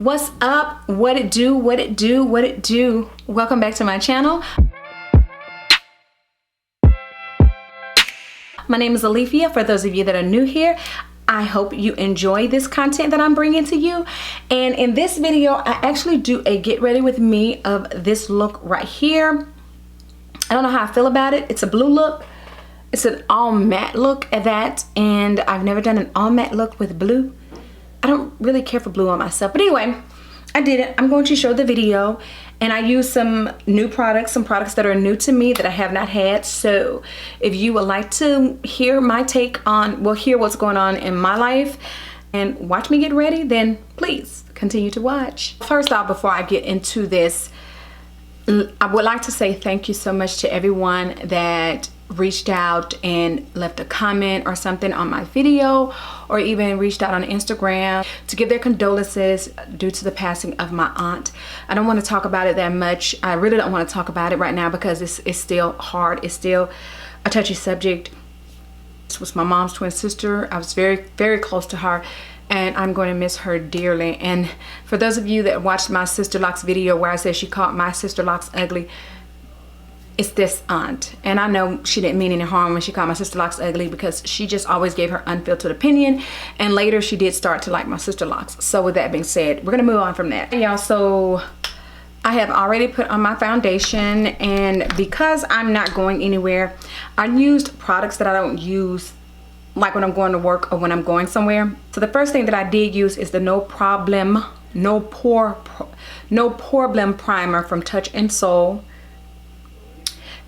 What's up? What it do? What it do? What it do? Welcome back to my channel. My name is Alifia. For those of you that are new here, I hope you enjoy this content that I'm bringing to you. And in this video, I actually do a get ready with me of this look right here. I don't know how I feel about it. It's a blue look. It's an all matte look at that. And I've never done an all matte look with blue. I don't really care for blue on myself, but anyway, I did it. I'm going to show the video, and I use some new products, some products that are new to me that I have not had. So if you would like to hear my take on, well, hear what's going on in my life and watch me get ready, then please continue to watch. First off, before I get into this, I would like to say thank you so much to everyone that reached out and left a comment or something on my video, or even reached out on Instagram to give their condolences due to the passing of my aunt. I don't want to talk about it that much. I really don't want to talk about it right now because it's still hard. It's still a touchy subject. This was my mom's twin sister. I was very, very close to her, and I'm going to miss her dearly. And for those of you that watched my Sisterlock's video where I said she called my Sisterlocks ugly, it's this aunt. And I know she didn't mean any harm when she called my Sisterlocks ugly, because she just always gave her unfiltered opinion, and later she did start to like my Sisterlocks. So with that being said, we're gonna move on from that. Y'all, so I have already put on my foundation, and because I'm not going anywhere, I used products that I don't use like when I'm going to work or when I'm going somewhere. So the first thing that I did use is the No Problem Primer from Touch and Soul.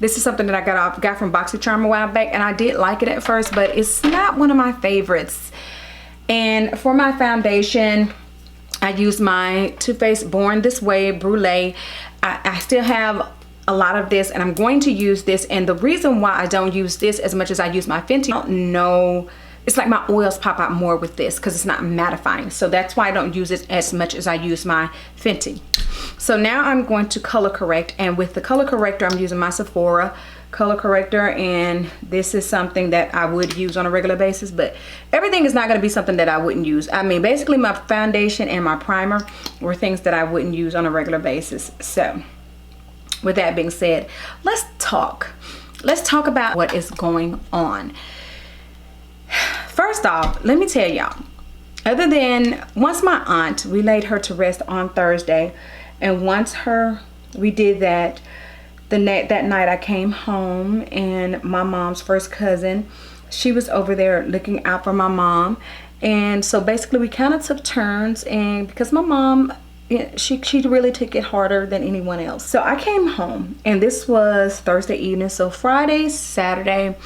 This is something that I got from BoxyCharm a while back, and I did like it at first, but it's not one of my favorites. And for my foundation, I used my Too Faced Born This Way Brulee. I still have a lot of this, and I'm going to use this. And the reason why I don't use this as much as I use my Fenty, I don't know, it's like my oils pop out more with this because it's not mattifying. So that's why I don't use it as much as I use my Fenty. So now I'm going to color correct, and with the color corrector, I'm using my Sephora color corrector, and this is something that I would use on a regular basis, but everything is not going to be something that I wouldn't use. I mean, basically my foundation and my primer were things that I wouldn't use on a regular basis. So with that being said, let's talk about what is going on. First off, let me tell y'all, other than once my aunt, we laid her to rest on Thursday, and once we did that, that night I came home, and my mom's first cousin, she was over there looking out for my mom. And so basically we kind of took turns, and because my mom, she really took it harder than anyone else. So I came home, and this was Thursday evening. So Friday and Saturday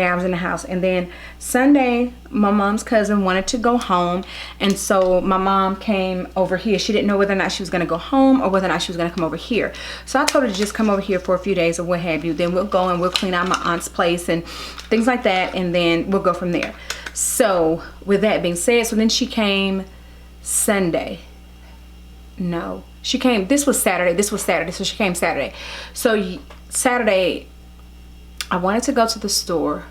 I was in the house, and then Sunday my mom's cousin wanted to go home, and so my mom came over here. She didn't know whether or not she was going to go home or whether or not she was going to come over here. So I told her to just come over here for a few days or what have you. Then we'll go and we'll clean out my aunt's place and things like that, and then we'll go from there. So with that being said, so then she came Sunday. No, she came, this was Saturday, so she came Saturday. So Saturday I wanted to go to the store.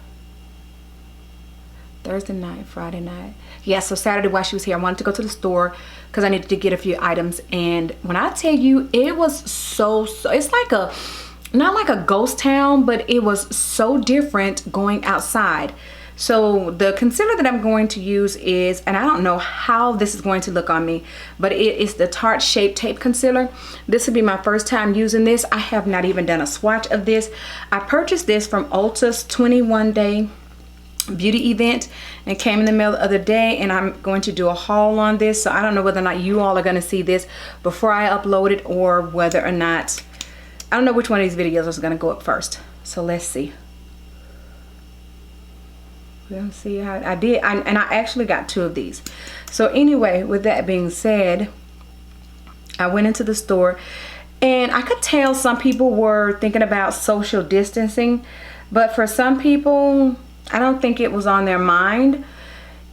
Thursday night, Friday night. Yeah, so Saturday while she was here, I wanted to go to the store because I needed to get a few items. And when I tell you, it was so it's like not like a ghost town, but it was so different going outside. So the concealer that I'm going to use is, and I don't know how this is going to look on me, but it is the Tarte Shape Tape Concealer. This will be my first time using this. I have not even done a swatch of this. I purchased this from Ulta's 21-day beauty event, and it came in the mail the other day, and I'm going to do a haul on this. So I don't know whether or not you all are going to see this before I upload it, or whether or not, I don't know which one of these videos is going to go up first. So let's see. Let's see how I did. And I actually got 2 of these. So anyway, with that being said, I went into the store, and I could tell some people were thinking about social distancing, but for some people, I don't think it was on their mind.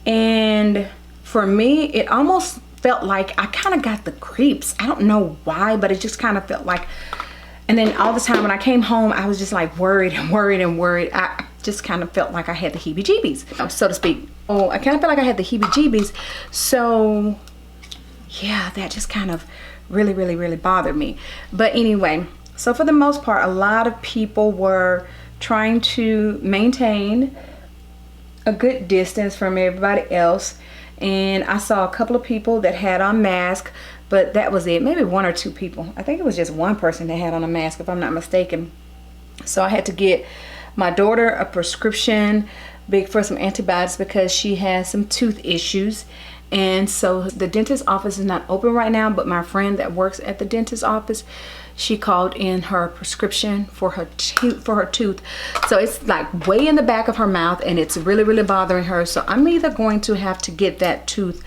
And for me, it almost felt like I kind of got the creeps. I don't know why, but it just kind of felt like, and then all the time when I came home, I was just like worried and worried and worried. I just kind of felt like I had the heebie-jeebies, so to speak. Oh, I kind of felt like I had the heebie-jeebies. So yeah, that just kind of really bothered me. But anyway, so for the most part, a lot of people were trying to maintain a good distance from everybody else. And I saw a couple of people that had on masks, but that was it. Maybe one or two people. I think it was just one person that had on a mask, if I'm not mistaken. So I had to get my daughter a prescription for some antibiotics because she has some tooth issues. And so the dentist office is not open right now, but my friend that works at the dentist office, she called in her prescription for her tooth. So it's like way in the back of her mouth, and it's really bothering her. So I'm either going to have to get that tooth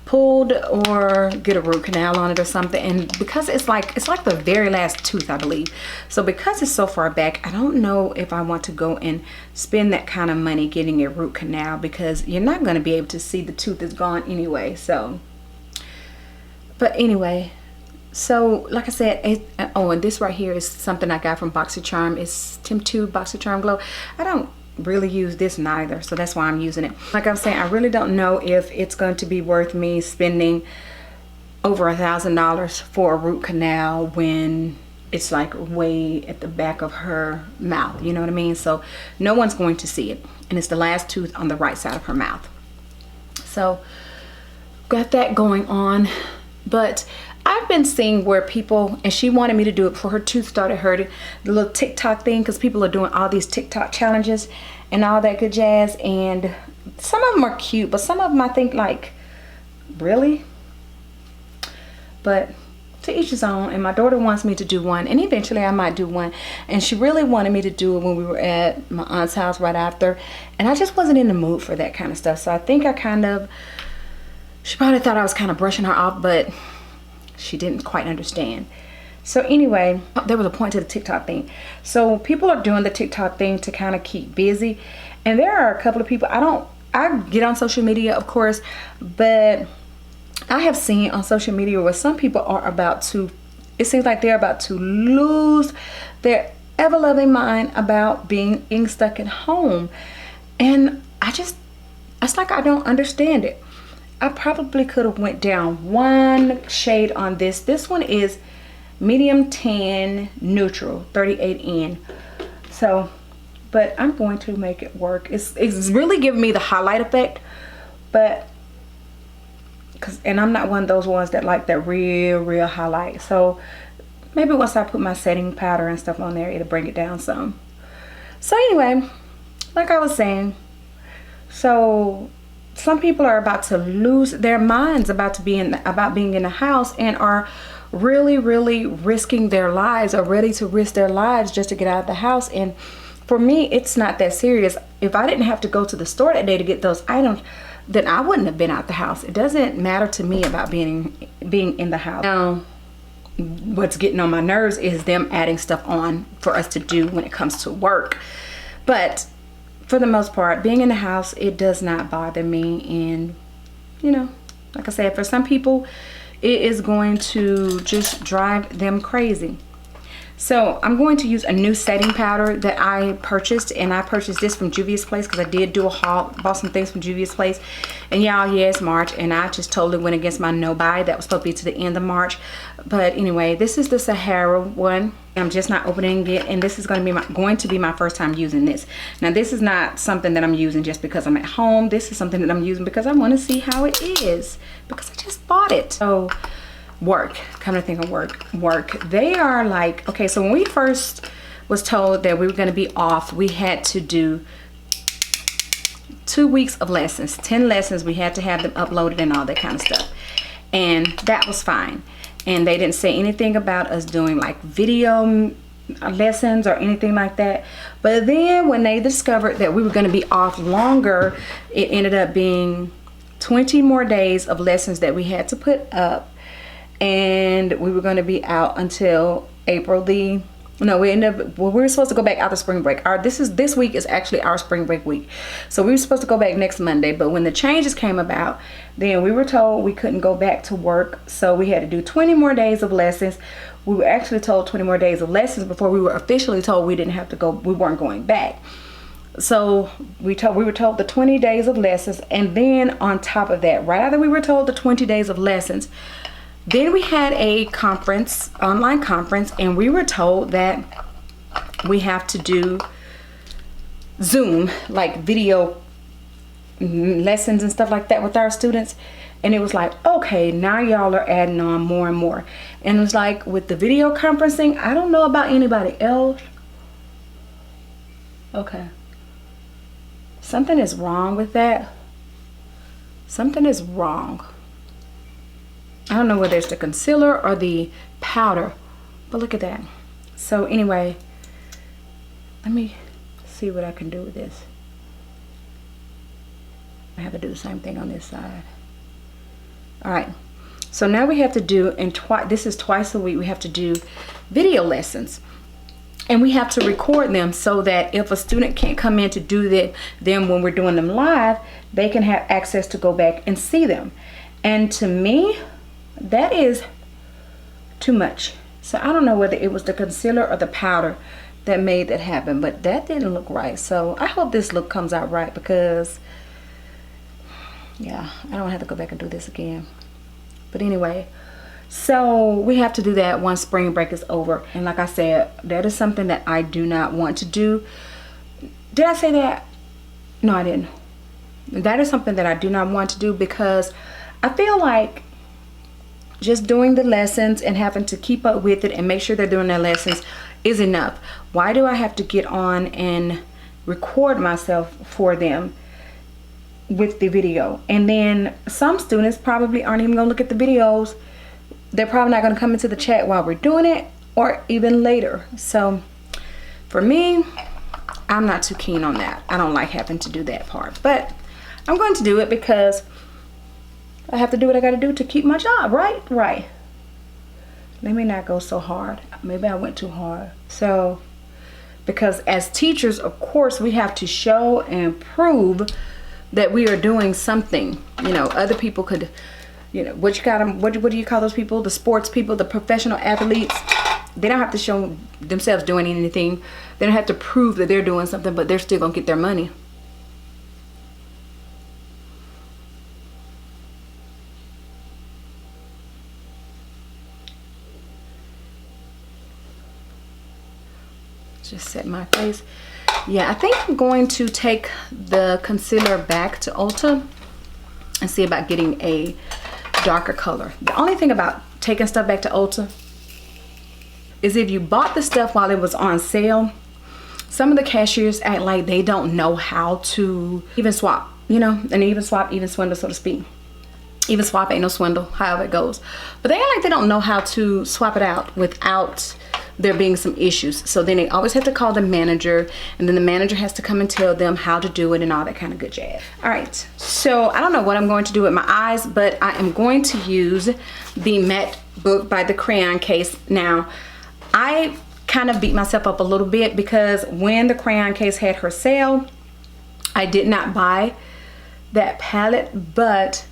pulled or get a root canal on it or something. And because it's like the very last tooth, I believe. So because it's so far back, I don't know if I want to go and spend that kind of money getting a root canal, because you're not going to be able to see the tooth is gone anyway. So, but anyway, so like I said, and this right here is something I got from BoxyCharm. It's Tim2 BoxyCharm Glow. I don't really use this neither, so that's why I'm using it. Like I was saying, I really don't know if it's going to be worth me spending over $1,000 for a root canal when it's like way at the back of her mouth, you know what I mean? So no one's going to see it, and it's the last tooth on the right side of her mouth. So got that going on. But I've been seeing where people, and she wanted me to do it before her tooth started hurting, the little TikTok thing, because people are doing all these TikTok challenges and all that good jazz. And some of them are cute, but some of them I think like, really? But to each his own. And my daughter wants me to do one, and eventually I might do one. And she really wanted me to do it when we were at my aunt's house right after, and I just wasn't in the mood for that kind of stuff. So I think she probably thought I was kind of brushing her off, but she didn't quite understand. So anyway, there was a point to the TikTok thing. So people are doing the TikTok thing to kind of keep busy. And there are a couple of people, I get on social media, of course, but I have seen on social media where some people are about to, it seems like they're about to lose their ever-loving mind about being stuck at home. And it's like I don't understand it. I probably could have went down one shade on this. This one is medium tan neutral 38N. So, but I'm going to make it work. It's really giving me the highlight effect, but and I'm not one of those ones that like that real highlight. So maybe once I put my setting powder and stuff on there, it'll bring it down some. So anyway, like I was saying, so some people are about to lose their minds about being in the house, and are really risking their lives, or ready to risk their lives just to get out of the house. And for me, it's not that serious. If I didn't have to go to the store that day to get those items, then I wouldn't have been out the house. It doesn't matter to me about being in the house. Now, what's getting on my nerves is them adding stuff on for us to do when it comes to work. But for the most part, being in the house, it does not bother me. And you know, like I said, for some people it is going to just drive them crazy. So I'm going to use a new setting powder that I purchased, and I purchased this from Juvia's Place because I did do a haul, bought some things from Juvia's Place. And y'all, yeah, it's March, and I just totally went against my no buy that was supposed to be to the end of March. But anyway, this is the Sahara one. I'm just not opening it, and this is going to be my first time using this. Now, this is not something that I'm using just because I'm at home. This is something that I'm using because I want to see how it is, because I just bought it. So come to think of work, they are like, okay, so when we first was told that we were going to be off, we had to do 2 weeks of lessons, 10 lessons. We had to have them uploaded and all that kind of stuff, and that was fine. And they didn't say anything about us doing like video lessons or anything like that. But then when they discovered that we were going to be off longer, it ended up being 20 more days of lessons that we had to put up. And we were going to be out until April we were supposed to go back after spring break. This week is actually our spring break week. So we were supposed to go back next Monday, but when the changes came about, then we were told we couldn't go back to work. So we had to do 20 more days of lessons. We were actually told 20 more days of lessons before we were officially told we didn't have to go, we weren't going back. So we were told the 20 days of lessons, and then on top of that, right after we were told the 20 days of lessons, then we had a conference, online conference, and we were told that we have to do Zoom, like video lessons and stuff like that with our students. And it was like, okay, now y'all are adding on more and more. And it was like, with the video conferencing, I don't know about anybody else. Okay. Something is wrong with that. Something is wrong. I don't know whether it's the concealer or the powder, but look at that. So anyway, let me see what I can do with this. I have to do the same thing on this side. All right, so now we have to do, and this is twice a week, we have to do video lessons. And we have to record them so that if a student can't come in to do them when we're doing them live, they can have access to go back and see them. And to me, that is too much. So I don't know whether it was the concealer or the powder that made that happen, but that didn't look right. So I hope this look comes out right, because yeah, I don't have to go back and do this again. But anyway, so we have to do that once spring break is over. And like I said, that is something that I do not want to do. Did I say that? No, I didn't. That is something that I do not want to do, because I feel like just doing the lessons and having to keep up with it and make sure they're doing their lessons is enough. Why do I have to get on and record myself for them with the video? And then some students probably aren't even gonna look at the videos. They're probably not gonna come into the chat while we're doing it, or even later. So for me, I'm not too keen on that. I don't like having to do that part, but I'm going to do it because I have to do what I gotta do to keep my job, right? Right. Let me not go so hard. Maybe I went too hard. So, because as teachers, of course, we have to show and prove that we are doing something. You know, other people could, you know, what do you call those people? The sports people, the professional athletes. They don't have to show themselves doing anything. They don't have to prove that they're doing something, but they're still gonna get their money. Just set my face. Yeah, I think I'm going to take the concealer back to Ulta and see about getting a darker color. The only thing about taking stuff back to Ulta is if you bought the stuff while it was on sale, some of the cashiers act like they don't know how to even swap, you know, and even swap, even swindle, so to speak. Even swap ain't no swindle, however it goes. But they act like they don't know how to swap it out without there being some issues. So then they always have to call the manager, and then the manager has to come and tell them how to do it and all that kind of good jazz. All right, so I don't know what I'm going to do with my eyes, but I am going to use the matte book by the crayon case. Now, I kind of beat myself up a little bit because when the crayon case had her sale, I did not buy that palette, but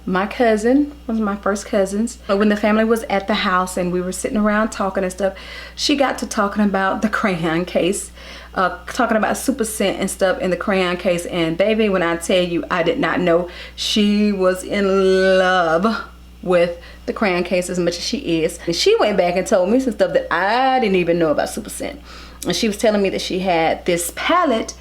my cousin, one of my first cousins, when the family was at the house and we were sitting around talking and stuff, she got to talking about the crayon case, talking about Super Scent and stuff in the crayon case. And baby, when I tell you, I did not know she was in love with the crayon case as much as she is. And she went back and told me some stuff that I didn't even know about Super Scent. And she was telling me that she had this palette,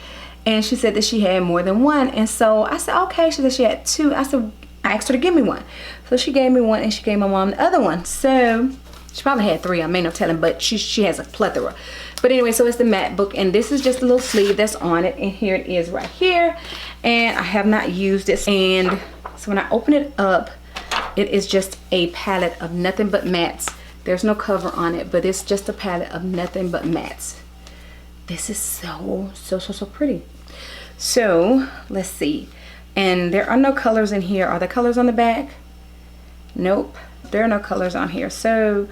and she said that she had more than one. And so I said, okay. She said she had two. I asked her to give me one. So she gave me one, and she gave my mom the other one. So she probably had three. I may not tell him, but she has a plethora. But anyway, so it's the matte book, and this is just a little sleeve that's on it, and here it is right here. And I have not used this. And so when I open it up, it is just a palette of nothing but mattes. There's no cover on it, but it's just a palette of nothing but mattes. This is so pretty. So let's see. And there are no colors in here. Are there colors on the back? Nope, there are no colors on here. So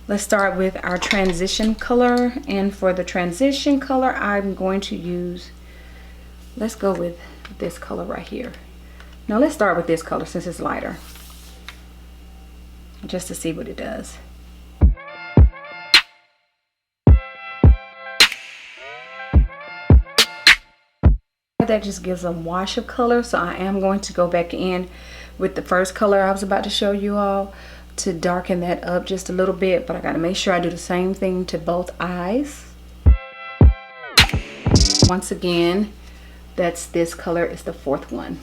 let's start with our transition color. And for the transition color, I'm going to use, let's go with this color right here. Now let's start with this color since it's lighter, just to see what it does. That just gives a wash of color, so I am going to go back in with the first color I was about to show you all to darken that up just a little bit, but I gotta make sure I do the same thing to both eyes. Once again, that's this color is the fourth one.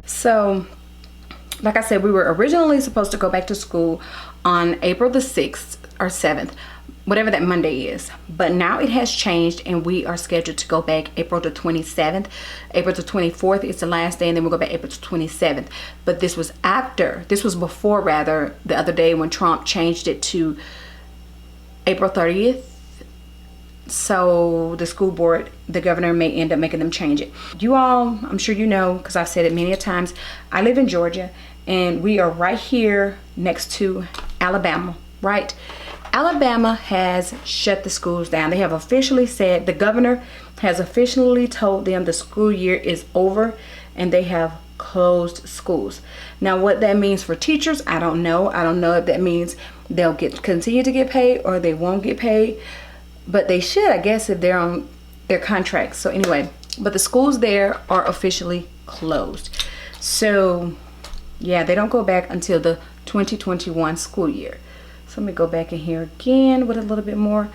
So, like I said, we were originally supposed to go back to school on April the 6th or 7th, whatever that Monday is. But now it has changed and we are scheduled to go back April the 27th. April the 24th is the last day, and then we'll go back April the 27th. But this was before rather, the other day when Trump changed it to April 30th. So the school board, the governor may end up making them change it. You all, I'm sure you know, because I've said it many a times, I live in Georgia and we are right here next to Alabama, right? Alabama has shut the schools down. They have officially said, the governor has officially told them the school year is over and they have closed schools. Now what that means for teachers, I don't know. I don't know if that means they'll continue to get paid or they won't get paid. But they should, I guess, if they're on their contracts. So anyway, but the schools there are officially closed. So yeah, they don't go back until the 2021 school year. So let me go back in here again with a little bit more.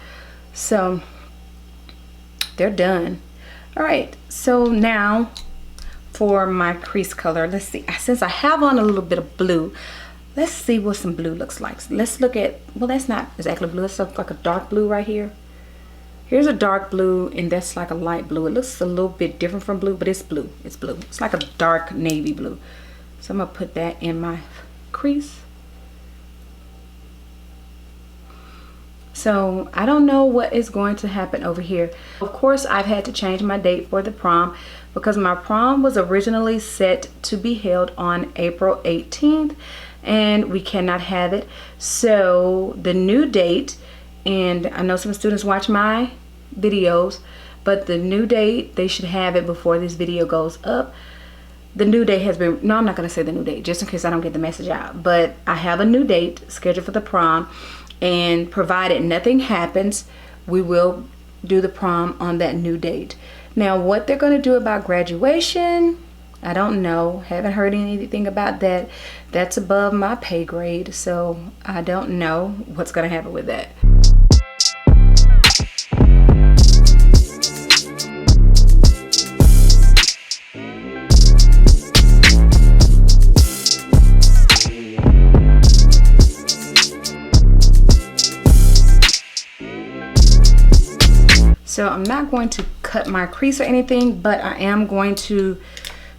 So they're done. All right, so now for my crease color, let's see. Since I have on a little bit of blue, let's see what some blue looks like. Let's look at, well, that's not exactly blue. It's like a dark blue right here. Here's a dark blue, and that's like a light blue. It looks a little bit different from blue, but it's blue. It's blue. It's like a dark navy blue. So I'm gonna put that in my crease. So I don't know what is going to happen over here. Of course, I've had to change my date for the prom because my prom was originally set to be held on April 18th, and we cannot have it. So the new date, and I know some students watch my videos, but the new date, they should have it before this video goes up. The new date has been, no, I'm not going to say the new date just in case I don't get the message out, but I have a new date scheduled for the prom, and provided nothing happens, we will do the prom on that new date. Now what they're going to do about graduation, I don't know. Haven't heard anything about that. That's above my pay grade, so I don't know what's going to happen with that. So I'm not going to cut my crease or anything, but I am going to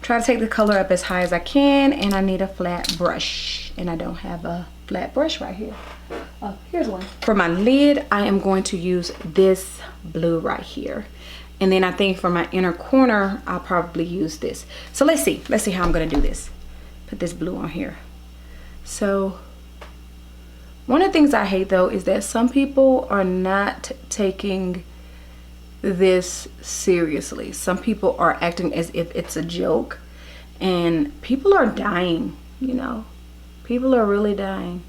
try to take the color up as high as I can, and I need a flat brush, and I don't have a flat brush right here. Oh, here's one. For my lid, I am going to use this blue right here, and then I think for my inner corner, I'll probably use this. So let's see how I'm gonna do this. Put this blue on here. So one of the things I hate though is that some people are not taking this seriously. Some people are acting as if it's a joke, and people are dying, you know. People are really dying.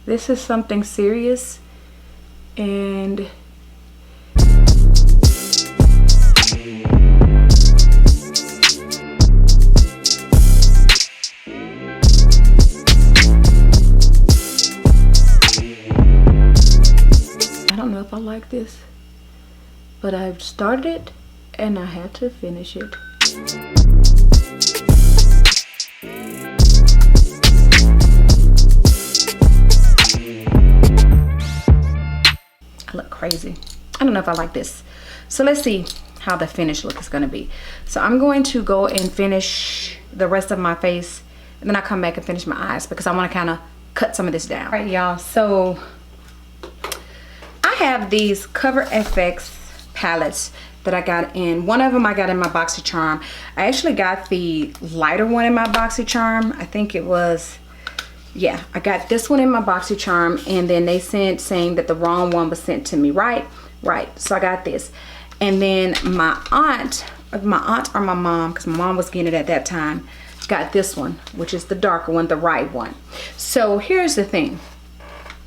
This is something serious, and I don't know if I like this, but I've started it and I had to finish it. I look crazy. I don't know if I like this. So let's see how the finished look is gonna be. So I'm going to go and finish the rest of my face, and then I'll come back and finish my eyes because I wanna kinda cut some of this down. All right, y'all, so I have these Cover FX palettes that I got in. One of them I got in my BoxyCharm. I actually got the lighter one in my BoxyCharm. I think it was, yeah, I got this one in my BoxyCharm, and then they sent saying that the wrong one was sent to me, right? So I got this. And then my aunt or my mom, because my mom was getting it at that time, got this one, which is the darker one, the right one. So here's the thing,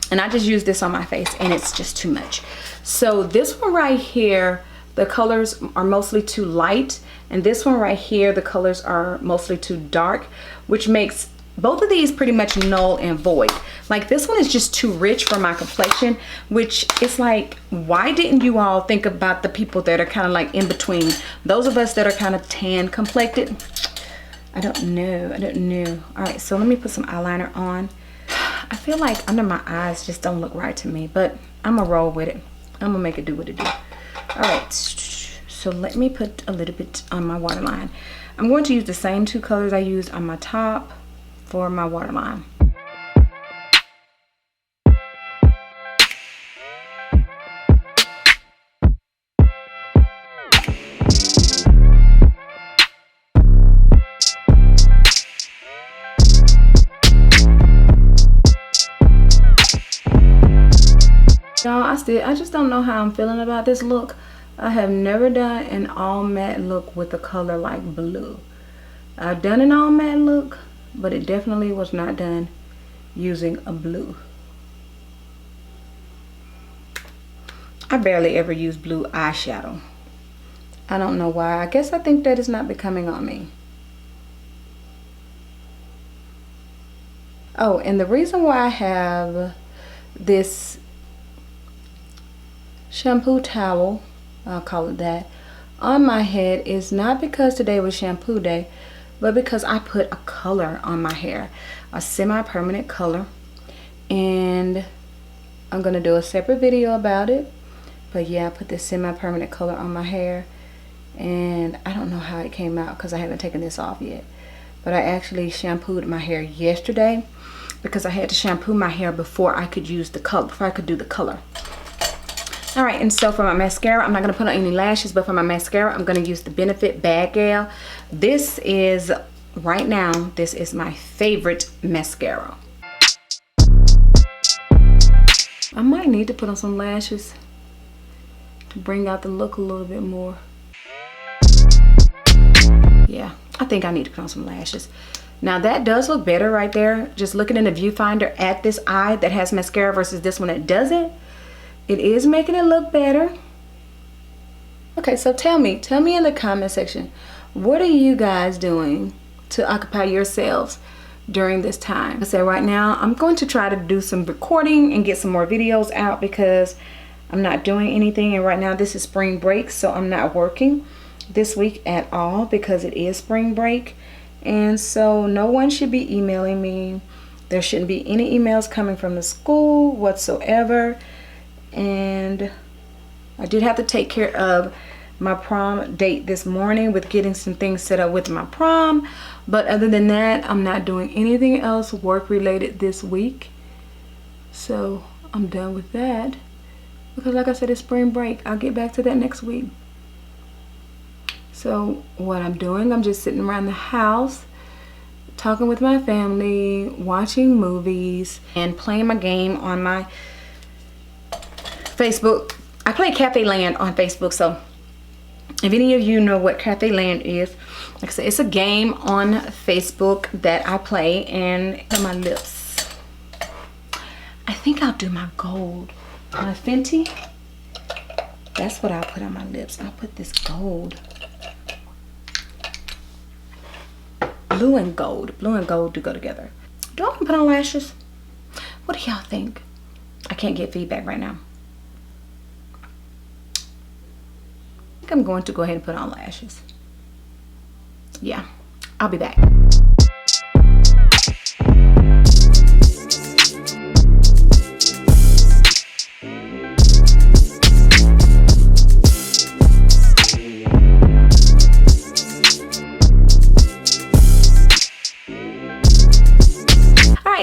and I just use this on my face and it's just too much. So this one right here, the colors are mostly too light, and this one right here, the colors are mostly too dark, which makes both of these pretty much null and void. Like this one is just too rich for my complexion, which is like, why didn't you all think about the people that are kind of like in between? Those of us that are kind of tan complected. I don't know. All right, so let me put some eyeliner on. I feel like under my eyes just don't look right to me, but I'm gonna roll with it. I'm gonna make it do what it do. All right, so let me put a little bit on my waterline. I'm going to use the same two colors I used on my top for my waterline. Y'all, I just don't know how I'm feeling about this look. I have never done an all matte look with a color like blue. I've done an all matte look, but it definitely was not done using a blue. I barely ever use blue eyeshadow. I don't know why. I guess I think that is not becoming on me. Oh, and the reason why I have this shampoo towel, I'll call it that, on my head is not because today was shampoo day, but because I put a color on my hair, a semi-permanent color, and I'm gonna do a separate video about it. But yeah, I put this semi-permanent color on my hair, and I don't know how it came out because I haven't taken this off yet. But I actually shampooed my hair yesterday because I had to shampoo my hair before I could use the color, before I could do the color. All right, and so for my mascara, I'm not gonna put on any lashes, but for my mascara, I'm gonna use the Benefit Bad Gal. This is, right now, this is my favorite mascara. I might need to put on some lashes to bring out the look a little bit more. Yeah, I think I need to put on some lashes. Now that does look better right there. Just looking in the viewfinder at this eye that has mascara versus this one that doesn't. It is making it look better. Okay, so tell me in the comment section, what are you guys doing to occupy yourselves during this time? I say right now, I'm going to try to do some recording and get some more videos out because I'm not doing anything. And right now this is spring break, so I'm not working this week at all because it is spring break. And so no one should be emailing me. There shouldn't be any emails coming from the school whatsoever. And I did have to take care of my prom date this morning with getting some things set up with my prom. But other than that, I'm not doing anything else work related this week. So I'm done with that. Because like I said, it's spring break. I'll get back to that next week. So what I'm doing, I'm just sitting around the house, talking with my family, watching movies, and playing my game on my Facebook. I play Cafe Land on Facebook, so if any of you know what Cafe Land is, like I said, it's a game on Facebook that I play. And on my lips, I think I'll do my gold, my Fenty. That's what I'll put on my lips. I'll put this gold. Blue and gold do go together. Do I want to put on lashes? What do y'all think? I can't get feedback right now. I think I'm going to go ahead and put on lashes. Yeah, I'll be back.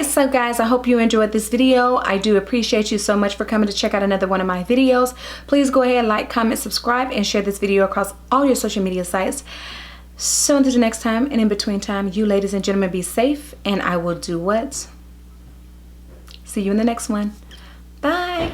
So guys, I hope you enjoyed this video. I do appreciate you so much for coming to check out another one of my videos. Please go ahead, like, comment, subscribe, and share this video across all your social media sites. So until the next time, and in between time, you ladies and gentlemen be safe, and I will do what? See you in the next one. Bye.